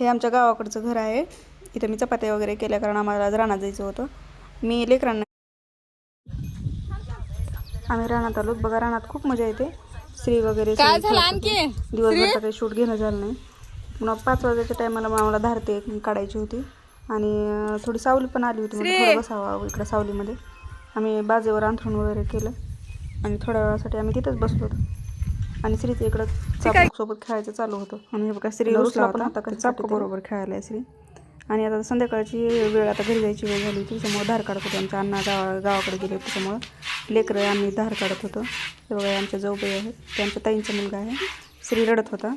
हे आमच्या गावाकडचं घर आहे. इथे मी चपात्या वगैरे केल्या कारण आम्हाला रानात जायचं होतं. मी लेकरांना आम्ही रानात आलो. बघा रानात खूप मजा येते. श्री वगैरे काय झालं आणखी दिवसभर काही शूट घेणं झालं नाही. पुन्हा 5 वाजायच्या टायमाला आम्हाला धारते काढायची होती आणि थोडी सावली पण आली होती. म्हणजे थोडं बसावं इकडं सावलीमध्ये. आम्ही बाजेवर अंथरूण वगैरे केलं आणि थोड्या वेळासाठी आम्ही तिथंच बसलो होतो. आणि श्रीचं इकडं चापक सोबत खेळायचं चालू होतं. आणि हे बघा श्री रुसला पण होता चापक बरोबर खेळायला आहे श्री. आणि आता संध्याकाळची वेळ, आता घरी जायची वेळ झाली होती. त्याच्यामुळे धार काढत होतो. आमच्या अण्णा गावाकडे गेले त्याच्यामुळं लेकरं आम्ही धार काढत होतो. ते बघा आमच्या जाऊबाई आहेत, ते आमच्या ताईंचा मुलगा आहे. श्री रडत होता.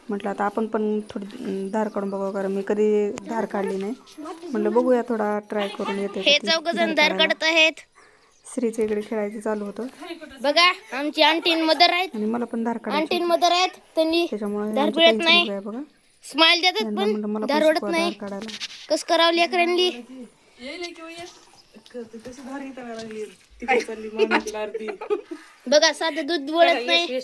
म्हटलं आता आपण पण थोडी धार काढून बघावं कारण मी कधी धार काढली नाही. म्हटलं बघूया थोडा ट्राय करून येते. हे चौघजण धार काढत आहेत. श्रीचं इकडे खेळायचं चालू होतं. बघा आमची आंटीन मदर आहेत आणि मला पण धार काढायची आंटीन मदर आहेत. त्यांनी त्याच्यामुळे धार आमच्या पिळत ताईंचा नाही, मुलगा आहे बघा. स्माइल देतात पण मला धार पण ओढत शिकवा नाही. धार काढायला. कस करावं लेकरांनी. बघा साधं दूध ओढत नाही.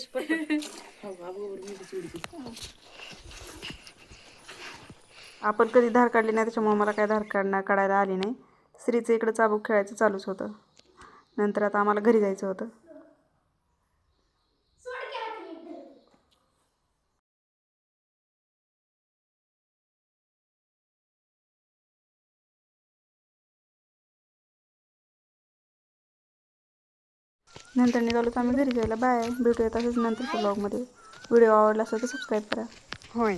आपण कधी धार काढली नाही त्याच्यामुळे मला काय धार काढायला आली नाही. श्रीचं इकडं चाबूक खेळायचं चालूच होतं. नंतर आता आम्हाला घरी जायचं होतं. नंतर निघालो तर आम्ही घरी जायला. बाय, भेटूया तसंच नंतरच्या ब्लॉगमध्ये. व्हिडिओ आवडला असेल तर सबस्क्राईब करा. होय.